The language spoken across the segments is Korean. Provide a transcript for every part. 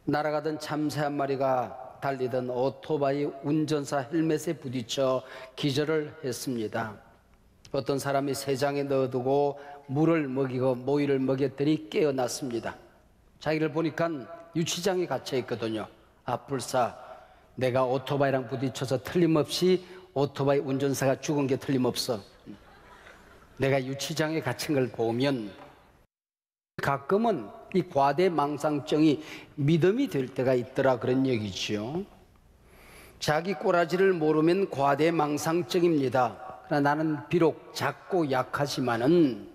날아가던 참새 한 마리가 달리던 오토바이 운전사 헬멧에 부딪혀 기절을 했습니다. 어떤 사람이 새장에 넣어두고 물을 먹이고 모이를 먹였더니 깨어났습니다. 자기를 보니까 유치장에 갇혀 있거든요. 불사, 내가 오토바이랑 부딪혀서 틀림없이 오토바이 운전사가 죽은 게 틀림없어. 내가 유치장에 갇힌 걸 보면 가끔은 이 과대망상증이 믿음이 될 때가 있더라, 그런 얘기죠. 자기 꼬라지를 모르면 과대망상증입니다. 그러나 나는 비록 작고 약하지만은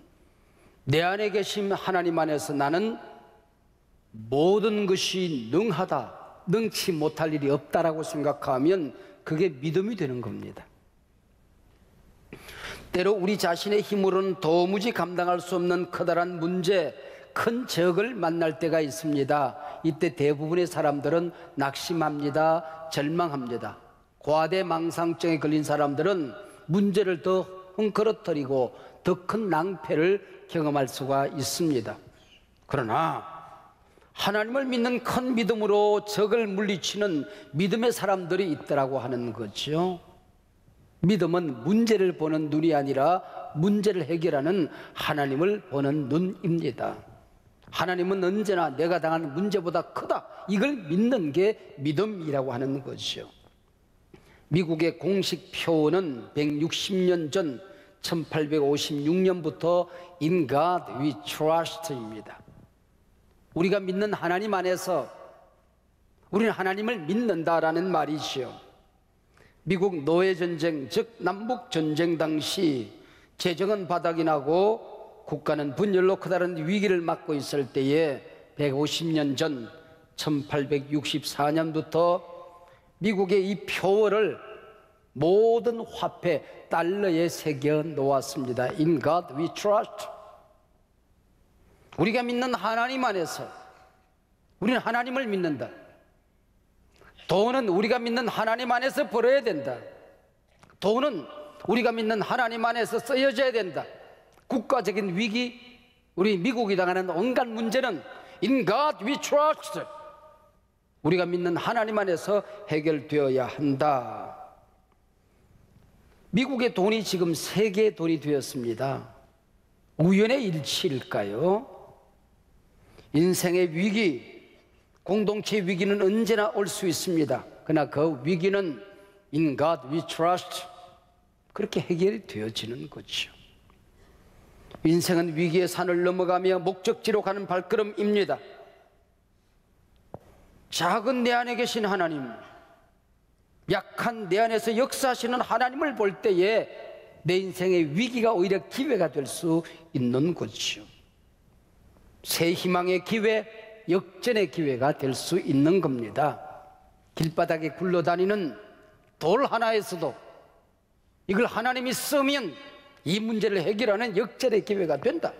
내 안에 계신 하나님 안에서 나는 모든 것이 능하다, 능치 못할 일이 없다라고 생각하면 그게 믿음이 되는 겁니다. 때로 우리 자신의 힘으로는 도무지 감당할 수 없는 커다란 문제, 큰 적을 만날 때가 있습니다. 이때 대부분의 사람들은 낙심합니다. 절망합니다. 과대망상증에 걸린 사람들은 문제를 더 헝클어뜨리고 더 큰 낭패를 경험할 수가 있습니다. 그러나 하나님을 믿는 큰 믿음으로 적을 물리치는 믿음의 사람들이 있더라고 하는 거죠. 믿음은 문제를 보는 눈이 아니라 문제를 해결하는 하나님을 보는 눈입니다. 하나님은 언제나 내가 당하는 문제보다 크다, 이걸 믿는 게 믿음이라고 하는 거죠. 미국의 공식 표어는 160년 전 1856년부터 In God we trust입니다. 우리가 믿는 하나님 안에서 우리는 하나님을 믿는다라는 말이죠. 미국 노예전쟁, 즉 남북전쟁 당시 재정은 바닥이 나고 국가는 분열로 커다란 위기를 맞고 있을 때에 150년 전 1864년부터 미국의 이 표어를 모든 화폐 달러에 새겨 놓았습니다. In God we trust. 우리가 믿는 하나님 안에서 우리는 하나님을 믿는다. 돈은 우리가 믿는 하나님 안에서 벌어야 된다. 돈은 우리가 믿는 하나님 안에서 쓰여져야 된다. 국가적인 위기, 우리 미국이 당하는 온갖 문제는 In God we trust. 우리가 믿는 하나님 안에서 해결되어야 한다. 미국의 돈이 지금 세계의 돈이 되었습니다. 우연의 일치일까요? 인생의 위기, 공동체 위기는 언제나 올 수 있습니다. 그러나 그 위기는 In God we trust, 그렇게 해결이 되어지는 거죠. 인생은 위기의 산을 넘어가며 목적지로 가는 발걸음입니다. 작은 내 안에 계신 하나님, 약한 내 안에서 역사하시는 하나님을 볼 때에 내 인생의 위기가 오히려 기회가 될 수 있는 거죠. 새 희망의 기회, 역전의 기회가 될 수 있는 겁니다. 길바닥에 굴러다니는 돌 하나에서도 이걸 하나님이 쓰면 이 문제를 해결하는 역전의 기회가 된다.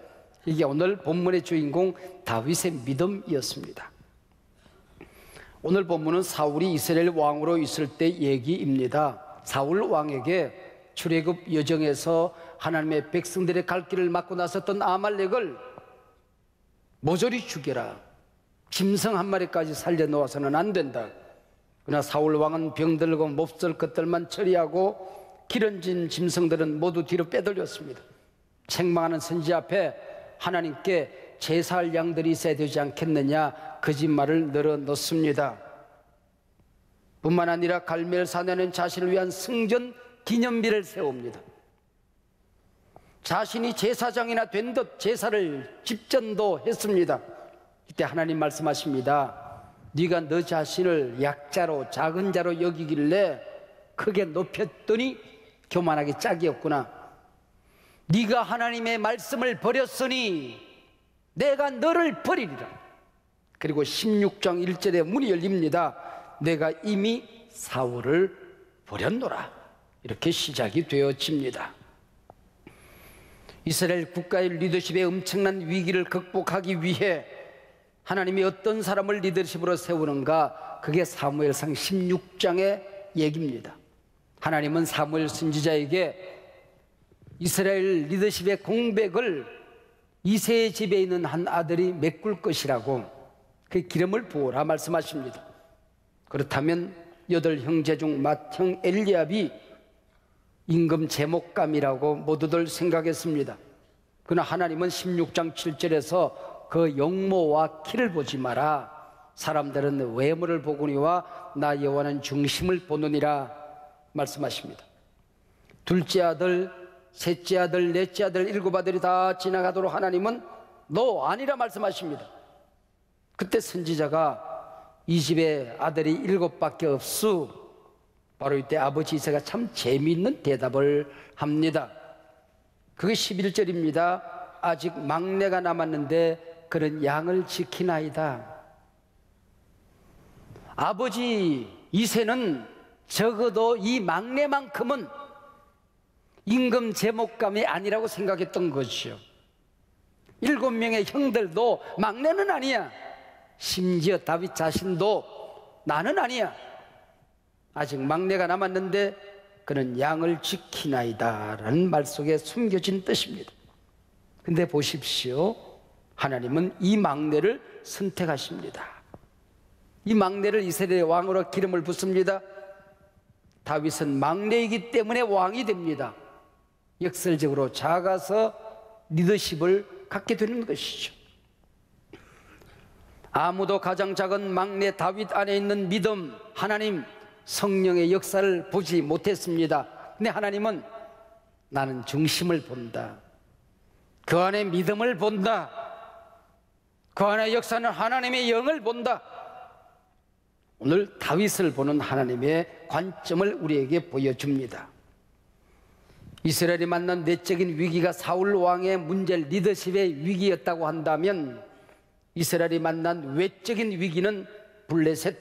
이게 오늘 본문의 주인공 다윗의 믿음이었습니다. 오늘 본문은 사울이 이스라엘 왕으로 있을 때 얘기입니다. 사울 왕에게 출애굽 여정에서 하나님의 백성들의 갈 길을 막고 나섰던 아말렉을 모조리 죽여라, 짐승 한 마리까지 살려놓아서는 안 된다. 그러나 사울 왕은 병들고 몹쓸 것들만 처리하고 기름진 짐승들은 모두 뒤로 빼돌렸습니다. 책망하는 선지 앞에 하나님께 제사할 양들이 있어야 되지 않겠느냐 거짓말을 늘어놓습니다. 뿐만 아니라 갈멜산에는 자신을 위한 승전 기념비를 세웁니다. 자신이 제사장이나 된 듯 제사를 집전도 했습니다. 이때 하나님 말씀하십니다. 네가 너 자신을 약자로 작은 자로 여기길래 크게 높였더니 교만하게 짝이었구나. 네가 하나님의 말씀을 버렸으니 내가 너를 버리리라. 그리고 16장 1절에 문이 열립니다. 내가 이미 사울을 버렸노라. 이렇게 시작이 되어집니다. 이스라엘 국가의 리더십의 엄청난 위기를 극복하기 위해 하나님이 어떤 사람을 리더십으로 세우는가, 그게 사무엘상 16장의 얘기입니다. 하나님은 사무엘 선지자에게 이스라엘 리더십의 공백을 이새의 집에 있는 한 아들이 메꿀 것이라고, 그 기름을 부으라 말씀하십니다. 그렇다면 8형제 중 맏형 엘리압이 임금 제목감이라고 모두들 생각했습니다. 그러나 하나님은 16장 7절에서 그 용모와 키를 보지 마라. 사람들은 외모를 보거니와 나 여호와는 중심을 보느니라 말씀하십니다. 둘째 아들, 셋째 아들, 넷째 아들, 일곱 아들이 다 지나가도록 하나님은 너 아니라 말씀하십니다. 그때 선지자가 이 집에 아들이 7밖에 없수. 바로 이때 아버지 이사가 참 재미있는 대답을 합니다. 그게 11절입니다. 아직 막내가 남았는데 그는 양을 지키나이다. 아버지 이새는 적어도 이 막내만큼은 임금 제목감이 아니라고 생각했던 것이죠. 7명의 형들도 막내는 아니야. 심지어 다윗 자신도 나는 아니야. 아직 막내가 남았는데 그는 양을 지키나이다 라는 말 속에 숨겨진 뜻입니다. 근데 보십시오. 하나님은 이 막내를 선택하십니다. 이 막내를 이스라엘의 왕으로 기름을 붓습니다. 다윗은 막내이기 때문에 왕이 됩니다. 역설적으로 작아서 리더십을 갖게 되는 것이죠. 아무도 가장 작은 막내 다윗 안에 있는 믿음, 하나님, 성령의 역사를 보지 못했습니다. 근데 하나님은 나는 중심을 본다. 그 안에 믿음을 본다. 그 안에 역사는 하나님의 영을 본다. 오늘 다윗을 보는 하나님의 관점을 우리에게 보여줍니다. 이스라엘이 만난 내적인 위기가 사울 왕의 문제 리더십의 위기였다고 한다면 이스라엘이 만난 외적인 위기는 블레셋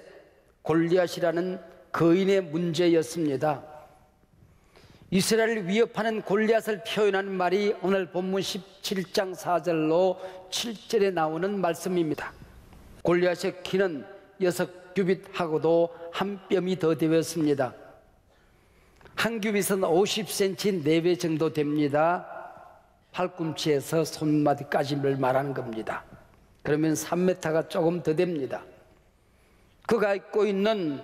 골리앗이라는 거인의 문제였습니다. 이스라엘을 위협하는 골리앗을 표현하는 말이 오늘 본문 17장 4절로 7절에 나오는 말씀입니다. 골리앗의 키는 6규빗하고도 한 뼘이 더 되었습니다. 한 규빗은 50cm 4배 정도 됩니다. 팔꿈치에서 손마디까지를 말하는 겁니다. 그러면 3m가 조금 더 됩니다. 그가 입고 있는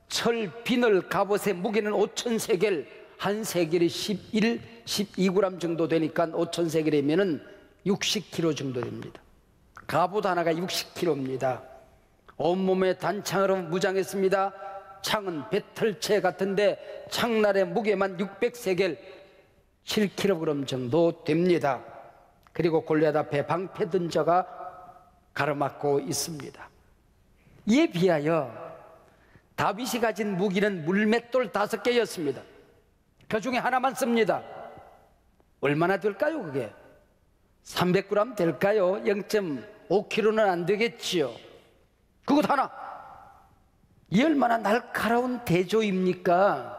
철 비늘 갑옷의 무게는 5,000세겔, 한 세겔이 12g 정도 되니까 5,000세겔이면 60kg 정도 됩니다. 갑옷 하나가 60kg입니다. 온몸에 단창으로 무장했습니다. 창은 배틀채 같은데 창날의 무게만 600세겔, 7kg 정도 됩니다. 그리고 골리앗 앞에 방패 든 자가 가로막고 있습니다. 이에 비하여 다윗이 가진 무기는 물맷돌 5개였습니다. 그 중에 하나만 씁니다. 얼마나 될까요 그게? 300g 될까요? 0.5kg는 안 되겠지요. 그것 하나. 이 얼마나 날카로운 대조입니까?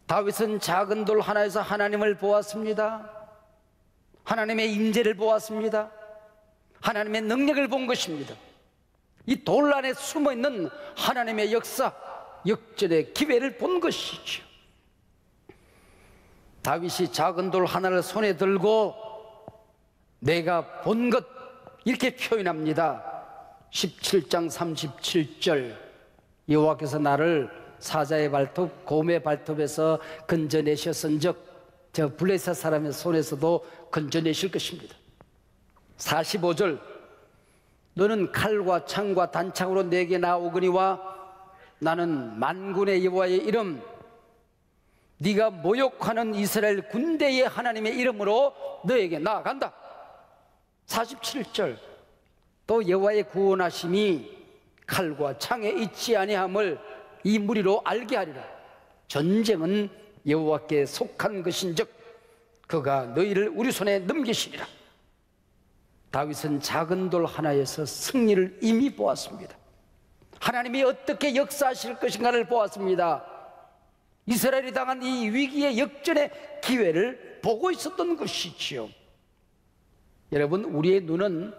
다윗은 작은 돌 하나에서 하나님을 보았습니다. 하나님의 임재를 보았습니다. 하나님의 능력을 본 것입니다. 이 돌 안에 숨어있는 하나님의 역사, 역전의 기회를 본 것이죠. 다윗이 작은 돌 하나를 손에 들고 내가 본 것 이렇게 표현합니다. 17장 37절 여호와께서 나를 사자의 발톱, 곰의 발톱에서 건져내셨은즉 저 블레셋 사람의 손에서도 건져내실 것입니다. 45절 너는 칼과 창과 단창으로 내게 나오거니와 나는 만군의 여호와의 이름 네가 모욕하는 이스라엘 군대의 하나님의 이름으로 너에게 나아간다. 47절 또 여호와의 구원하심이 칼과 창에 있지 아니함을 이 무리로 알게 하리라. 전쟁은 여호와께 속한 것인즉 그가 너희를 우리 손에 넘기시리라. 다윗은 작은 돌 하나에서 승리를 이미 보았습니다. 하나님이 어떻게 역사하실 것인가를 보았습니다. 이스라엘이 당한 이 위기의 역전의 기회를 보고 있었던 것이지요. 여러분, 우리의 눈은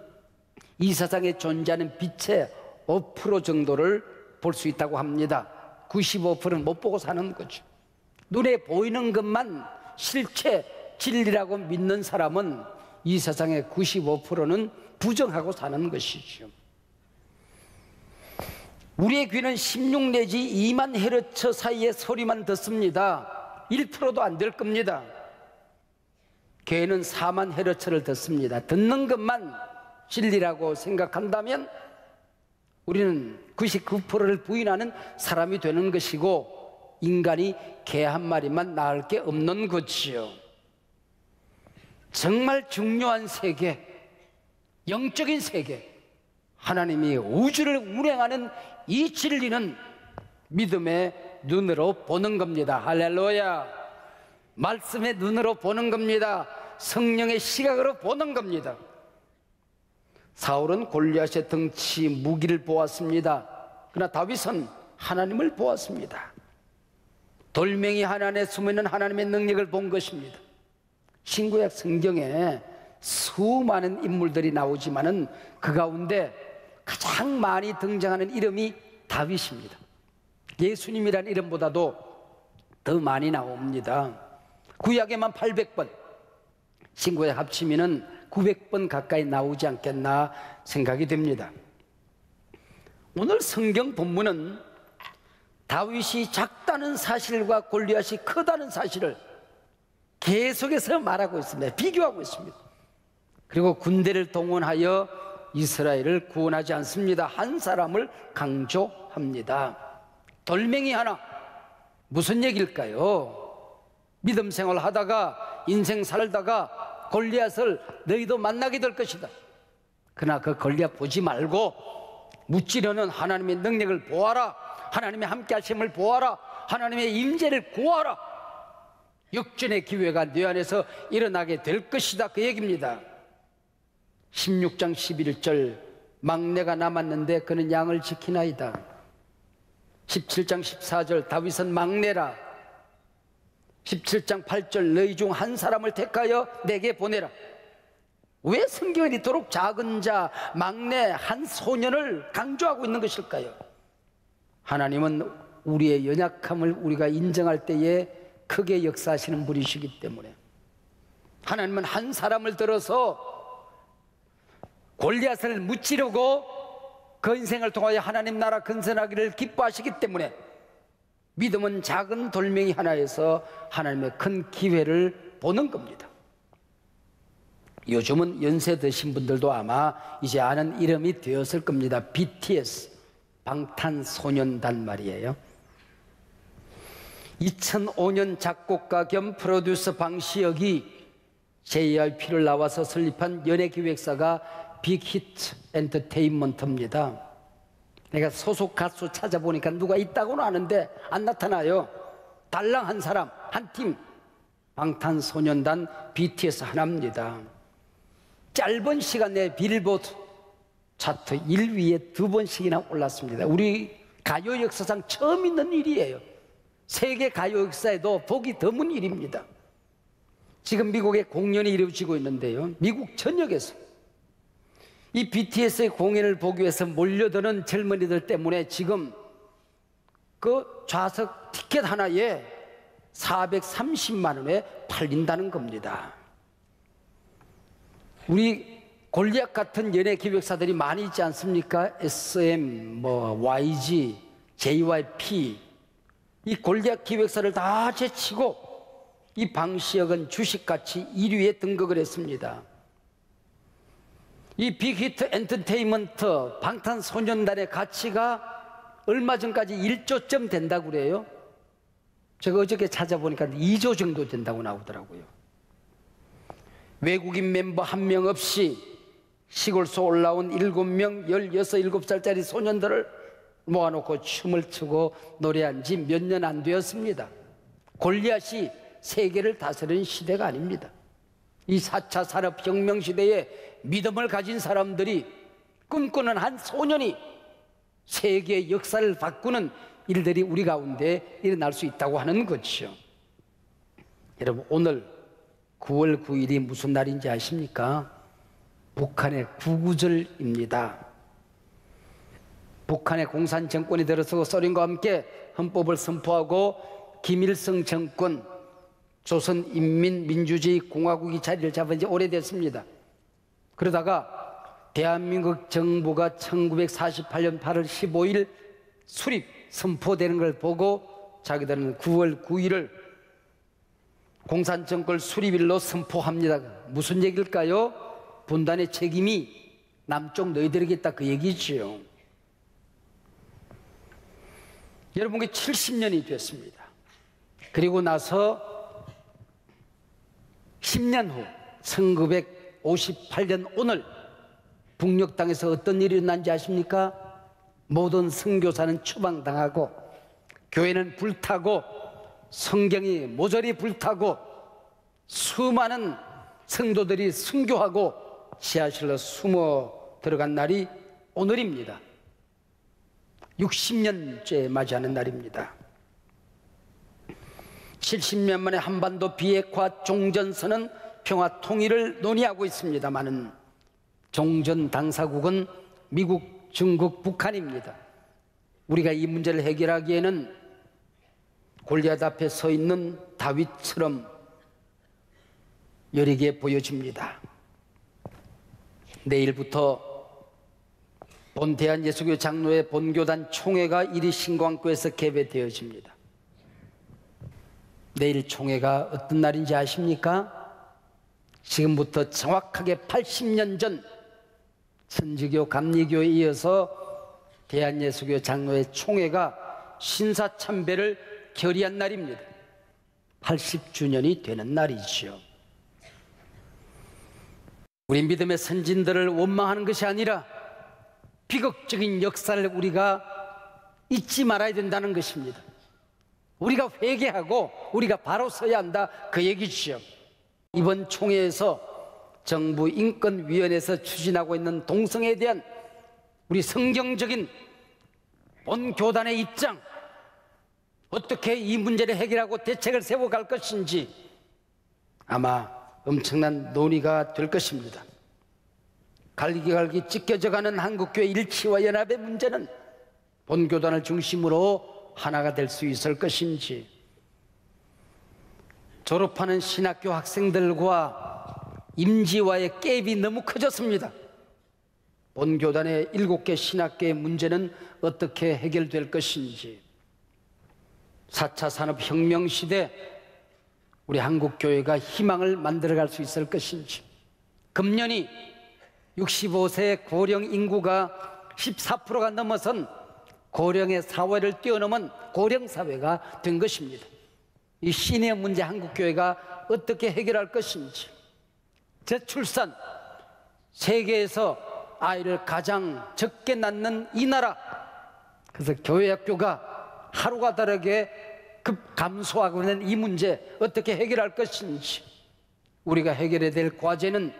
이 세상에 존재하는 빛의 5% 정도를 볼 수 있다고 합니다. 95%는 못 보고 사는 거죠. 눈에 보이는 것만 실체, 진리라고 믿는 사람은 이 세상의 95%는 부정하고 사는 것이죠. 우리의 귀는 16 내지 2만 헤르츠 사이의 소리만 듣습니다. 1%도 안 될 겁니다. 교회는 4만 헤르츠를 듣습니다. 듣는 것만 진리라고 생각한다면 우리는 99%를 부인하는 사람이 되는 것이고 인간이 개 한 마리만 낳을 게 없는 거지요. 정말 중요한 세계, 영적인 세계, 하나님이 우주를 운행하는 이 진리는 믿음의 눈으로 보는 겁니다. 할렐루야. 말씀의 눈으로 보는 겁니다. 성령의 시각으로 보는 겁니다. 사울은 골리앗의 덩치, 무기를 보았습니다. 그러나 다윗은 하나님을 보았습니다. 돌멩이 하나 안에 숨어있는 하나님의 능력을 본 것입니다. 신구약 성경에 수많은 인물들이 나오지만은 그 가운데 가장 많이 등장하는 이름이 다윗입니다. 예수님이라는 이름보다도 더 많이 나옵니다. 구약에만 800번, 신구약 합치면은 900번 가까이 나오지 않겠나 생각이 됩니다. 오늘 성경 본문은 다윗이 작다는 사실과 골리앗이 크다는 사실을 계속해서 말하고 있습니다. 비교하고 있습니다. 그리고 군대를 동원하여 이스라엘을 구원하지 않습니다. 한 사람을 강조합니다. 돌멩이 하나, 무슨 얘기일까요? 믿음 생활 하다가 인생 살다가 골리앗을 너희도 만나게 될 것이다. 그러나 그 골리앗 보지 말고 무찌르는 하나님의 능력을 보아라. 하나님의 함께 하심을 보아라. 하나님의 임재를 구하라. 역전의 기회가 네 안에서 일어나게 될 것이다. 그 얘기입니다. 16장 11절, 막내가 남았는데 그는 양을 지키나이다. 17장 14절, 다윗은 막내라. 17장 8절, 너희 중 한 사람을 택하여 내게 보내라. 왜 성경은 이토록 작은 자, 막내, 한 소년을 강조하고 있는 것일까요? 하나님은 우리의 연약함을 우리가 인정할 때에 크게 역사하시는 분이시기 때문에, 하나님은 한 사람을 들어서 골리앗을 무찌르고 그 인생을 통하여 하나님 나라 건설하기를 기뻐하시기 때문에 믿음은 작은 돌멩이 하나에서 하나님의 큰 기회를 보는 겁니다. 요즘은 연세 드신 분들도 아마 이제 아는 이름이 되었을 겁니다. BTS, 방탄소년단 말이에요. 2005년 작곡가 겸 프로듀서 방시혁이 JYP를 나와서 설립한 연예기획사가 빅히트 엔터테인먼트입니다. 내가 소속 가수 찾아보니까 누가 있다고는 아는데 안 나타나요. 달랑 한 사람, 한 팀, 방탄소년단 BTS 하나입니다. 짧은 시간 내에 빌보드 차트 1위에 2번씩이나 올랐습니다. 우리 가요 역사상 처음 있는 일이에요. 세계 가요 역사에도 보기 드문 일입니다. 지금 미국에 공연이 이루어지고 있는데요, 미국 전역에서 이 BTS의 공연을 보기 위해서 몰려드는 젊은이들 때문에 지금 그 좌석 티켓 하나에 430만 원에 팔린다는 겁니다. 우리 골리앗 같은 연예 기획사들이 많이 있지 않습니까? SM, YG, JYP, 이 골리앗 기획사를 다 제치고 이 방시혁은 주식가치 1위에 등극을 했습니다. 이 빅히트 엔터테인먼트 방탄소년단의 가치가 얼마 전까지 1조쯤 된다고 그래요. 제가 어저께 찾아보니까 2조 정도 된다고 나오더라고요. 외국인 멤버 한 명 없이 시골서 올라온 7명, 16, 7살짜리 소년들을 모아놓고 춤을 추고 노래한 지 몇 년 안 되었습니다. 골리앗이 세계를 다스리는 시대가 아닙니다. 이 4차 산업혁명 시대에 믿음을 가진 사람들이 꿈꾸는 한 소년이 세계의 역사를 바꾸는 일들이 우리 가운데 일어날 수 있다고 하는 거죠. 여러분, 오늘 9월 9일이 무슨 날인지 아십니까? 북한의 구구절입니다. 북한의 공산 정권이 들어서고 소련과 함께 헌법을 선포하고 김일성 정권, 조선인민민주주의 공화국이 자리를 잡은 지 오래됐습니다. 그러다가 대한민국 정부가 1948년 8월 15일 수립 선포되는 걸 보고 자기들은 9월 9일을 공산정권 수립일로 선포합니다. 무슨 얘기일까요? 분단의 책임이 남쪽 너희들에게 있다, 그 얘기지요. 여러분께 70년이 됐습니다. 그리고 나서 10년 후 1958년 오늘 북녘 땅에서 어떤 일이 일어난지 아십니까? 모든 선교사는 추방당하고 교회는 불타고 성경이 모조리 불타고 수많은 성도들이 순교하고 지하실로 숨어 들어간 날이 오늘입니다. 60년째 맞이하는 날입니다. 70년 만에 한반도 비핵화 종전선언 평화 통일을 논의하고 있습니다마는 종전 당사국은 미국, 중국, 북한입니다. 우리가 이 문제를 해결하기에는 골리앗 앞에 서 있는 다윗처럼 여리게 보여집니다. 내일부터 본 대한예수교 장로회 본교단 총회가 이리 신광교에서 개회되어집니다. 내일 총회가 어떤 날인지 아십니까? 지금부터 정확하게 80년 전 천주교 감리교에 이어서 대한예수교 장로회 총회가 신사참배를 결의한 날입니다. 80주년이 되는 날이지요. 우리 믿음의 선진들을 원망하는 것이 아니라 비극적인 역사를 우리가 잊지 말아야 된다는 것입니다. 우리가 회개하고 우리가 바로 서야 한다, 그 얘기죠. 이번 총회에서 정부 인권위원회에서 추진하고 있는 동성애에 대한 우리 성경적인 본 교단의 입장, 어떻게 이 문제를 해결하고 대책을 세워갈 것인지 아마 엄청난 논의가 될 것입니다. 갈기갈기 찢겨져가는 한국교회 일치와 연합의 문제는 본교단을 중심으로 하나가 될 수 있을 것인지, 졸업하는 신학교 학생들과 임지와의 갭이 너무 커졌습니다. 본교단의 7개 신학교의 문제는 어떻게 해결될 것인지, 4차 산업혁명 시대 우리 한국교회가 희망을 만들어갈 수 있을 것인지, 금년이 65세 고령 인구가 14%가 넘어선 고령의 사회를 뛰어넘은 고령사회가 된 것입니다. 이 시니어 문제 한국교회가 어떻게 해결할 것인지, 저출산, 세계에서 아이를 가장 적게 낳는 이 나라, 그래서 교회학교가 하루가 다르게 급 감소하고 있는 이 문제 어떻게 해결할 것인지, 우리가 해결해야 될 과제는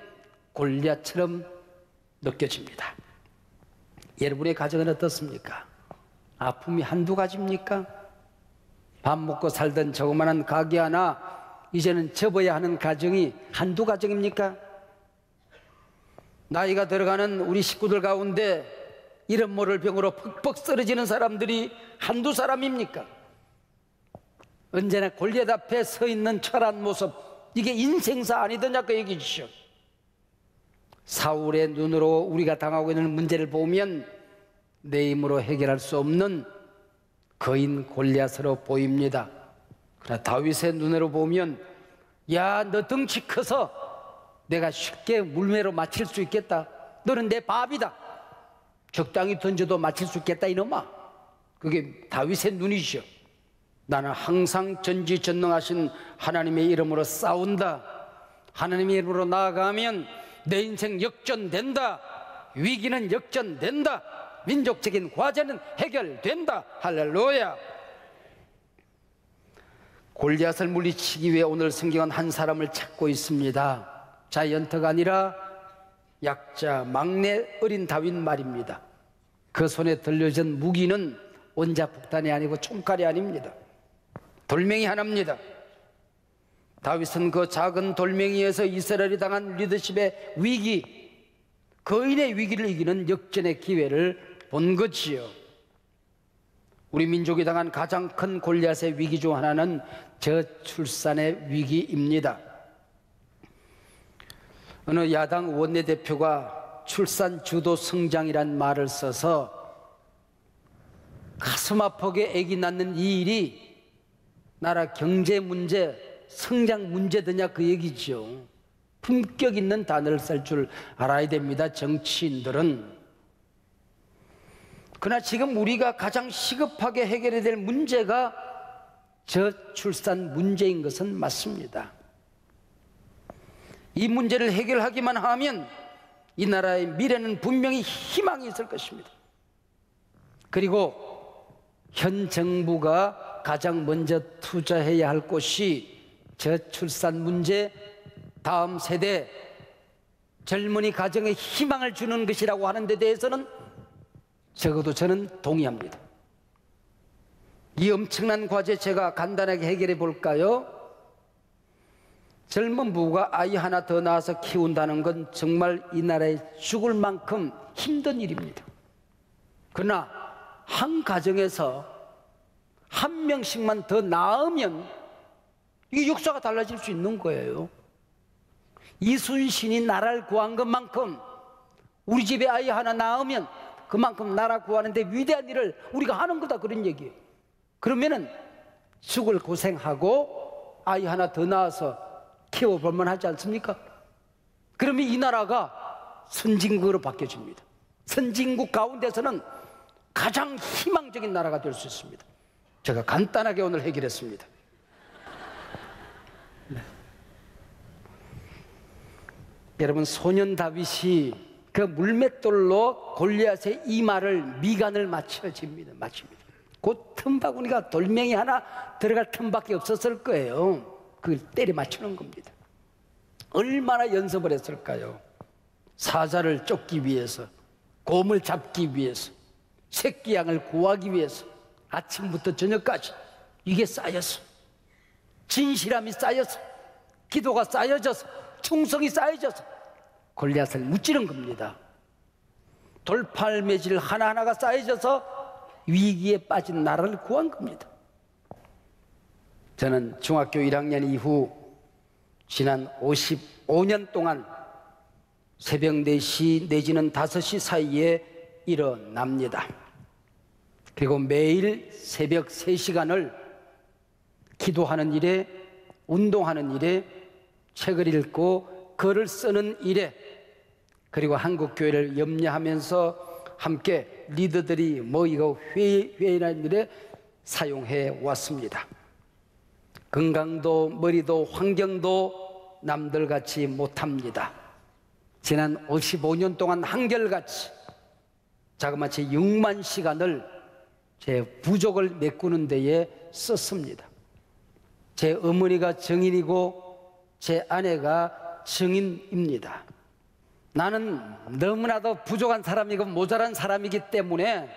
골리앗처럼 느껴집니다. 여러분의 가정은 어떻습니까? 아픔이 한두 가지입니까? 밥 먹고 살던 조그마한 가게 하나 이제는 접어야 하는 가정이 한두 가정입니까? 나이가 들어가는 우리 식구들 가운데 이름 모를 병으로 퍽퍽 쓰러지는 사람들이 한두 사람입니까? 언제나 골리앗 앞에 서 있는 철한 모습, 이게 인생사 아니더냐 그 얘기죠. 사울의 눈으로 우리가 당하고 있는 문제를 보면 내 힘으로 해결할 수 없는 거인 골리앗으로 보입니다. 그러나 다윗의 눈으로 보면, 야, 너 덩치 커서 내가 쉽게 물매로 맞힐 수 있겠다. 너는 내 밥이다. 적당히 던져도 맞힐 수 있겠다 이놈아. 그게 다윗의 눈이죠. 나는 항상 전지전능하신 하나님의 이름으로 싸운다. 하나님의 이름으로 나아가면 내 인생 역전된다. 위기는 역전된다. 민족적인 과제는 해결된다. 할렐루야. 골리앗을 물리치기 위해 오늘 성경은 한 사람을 찾고 있습니다. 자이언트가 아니라 약자, 막내 어린 다윗 말입니다. 그 손에 들려진 무기는 원자폭탄이 아니고 총칼이 아닙니다. 돌멩이 하나입니다. 다윗은 그 작은 돌멩이에서 이스라엘이 당한 리더십의 위기, 거인의 위기를 이기는 역전의 기회를 본 거지요. 우리 민족이 당한 가장 큰 골리앗의 위기 중 하나는 저출산의 위기입니다. 어느 야당 원내대표가 출산 주도 성장이란 말을 써서 가슴 아프게 아기 낳는 이 일이 나라 경제 문제, 성장 문제더냐 그 얘기죠. 품격 있는 단어를 쓸 줄 알아야 됩니다, 정치인들은. 그러나 지금 우리가 가장 시급하게 해결해야 될 문제가 저출산 문제인 것은 맞습니다. 이 문제를 해결하기만 하면 이 나라의 미래는 분명히 희망이 있을 것입니다. 그리고 현 정부가 가장 먼저 투자해야 할 곳이 저출산 문제, 다음 세대 젊은이 가정에 희망을 주는 것이라고 하는 데 대해서는 적어도 저는 동의합니다. 이 엄청난 과제 제가 간단하게 해결해 볼까요? 젊은 부부가 아이 하나 더 낳아서 키운다는 건 정말 이 나라에 죽을 만큼 힘든 일입니다. 그러나 한 가정에서 한 명씩만 더 낳으면 이 역사가 달라질 수 있는 거예요. 이순신이 나라를 구한 것만큼 우리 집에 아이 하나 낳으면 그만큼 나라 구하는데 위대한 일을 우리가 하는 거다, 그런 얘기예요. 그러면은 죽을 고생하고 아이 하나 더 낳아서 키워볼만 하지 않습니까? 그러면 이 나라가 선진국으로 바뀌어집니다. 선진국 가운데서는 가장 희망적인 나라가 될 수 있습니다. 제가 간단하게 오늘 해결했습니다. 네. 여러분, 소년 다윗이 그 물맷돌로 골리앗의 이마를 미간을 맞춥니다. 그 틈바구니가 돌멩이 하나 들어갈 틈밖에 없었을 거예요. 그걸 때려 맞추는 겁니다. 얼마나 연습을 했을까요? 사자를 쫓기 위해서, 곰을 잡기 위해서, 새끼 양을 구하기 위해서 아침부터 저녁까지 이게 쌓여서, 진실함이 쌓여서, 기도가 쌓여져서, 충성이 쌓여져서 골리앗을 무찌른 겁니다. 돌팔매질 하나하나가 쌓여져서 위기에 빠진 나라를 구한 겁니다. 저는 중학교 1학년 이후 지난 55년 동안 새벽 4시 내지는 5시 사이에 일어납니다. 그리고 매일 새벽 3시간을 기도하는 일에, 운동하는 일에, 책을 읽고 글을 쓰는 일에, 그리고 한국교회를 염려하면서 함께 리더들이 모이고 회의하는 일에 사용해 왔습니다. 건강도 머리도 환경도 남들같이 못합니다. 지난 55년 동안 한결같이 자그마치 6만 시간을 제 부족을 메꾸는 데에 썼습니다. 제 어머니가 증인이고 제 아내가 증인입니다. 나는 너무나도 부족한 사람이고 모자란 사람이기 때문에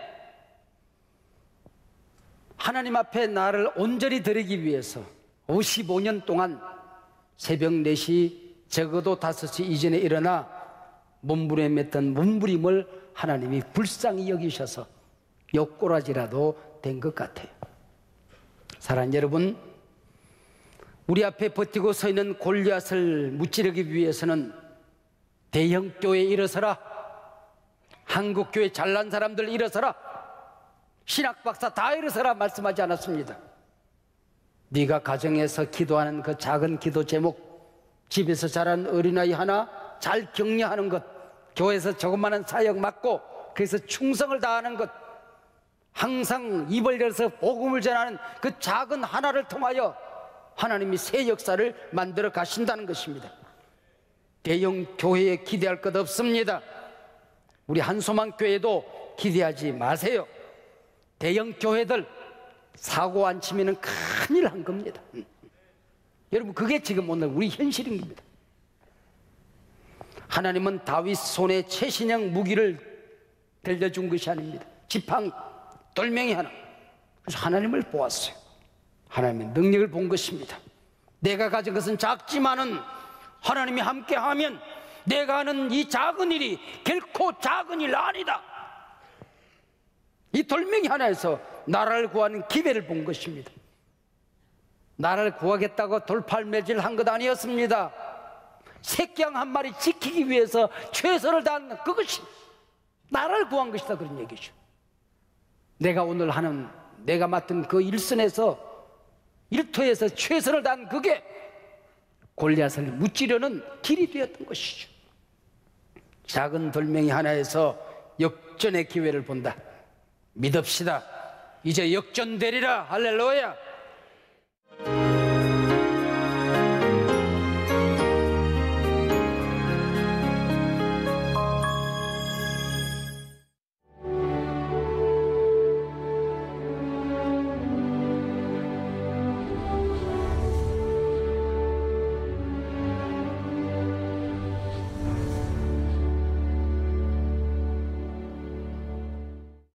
하나님 앞에 나를 온전히 드리기 위해서 55년 동안 새벽 4시, 적어도 5시 이전에 일어나 몸부림했던 몸부림을 하나님이 불쌍히 여기셔서 옆꼬라지라도 된 것 같아요. 사랑하는 여러분, 우리 앞에 버티고 서 있는 골리앗을 무찌르기 위해서는 대형교회 일어서라, 한국교회 잘난 사람들 일어서라, 신학박사 다 일어서라 말씀하지 않았습니다. 네가 가정에서 기도하는 그 작은 기도 제목, 집에서 자란 어린아이 하나 잘 격려하는 것, 교회에서 조그마한 사역 맡고 그래서 충성을 다하는 것, 항상 입을 열어서 복음을 전하는 그 작은 하나를 통하여 하나님이 새 역사를 만들어 가신다는 것입니다. 대형 교회에 기대할 것 없습니다. 우리 한소망 교회도 기대하지 마세요. 대형 교회들 사고 안 치면 큰일 한 겁니다. 여러분, 그게 지금 오늘 우리 현실인 겁니다. 하나님은 다윗 손에 최신형 무기를 들려준 것이 아닙니다. 지팡이, 돌멩이 하나. 그래서 하나님을 보았어요. 하나님의 능력을 본 것입니다. 내가 가진 것은 작지만은 하나님이 함께하면 내가 하는 이 작은 일이 결코 작은 일 아니다. 이 돌멩이 하나에서 나라를 구하는 기회를 본 것입니다. 나라를 구하겠다고 돌팔매질 한 것 아니었습니다. 새끼양 한 마리 지키기 위해서 최선을 다한 그것이 나라를 구한 것이다, 그런 얘기죠. 내가 오늘 하는, 내가 맡은 그 일선에서, 일터에서 최선을 다한 그게 골리앗을 무찌르는 길이 되었던 것이죠. 작은 돌멩이 하나에서 역전의 기회를 본다. 믿읍시다. 이제 역전되리라. 할렐루야.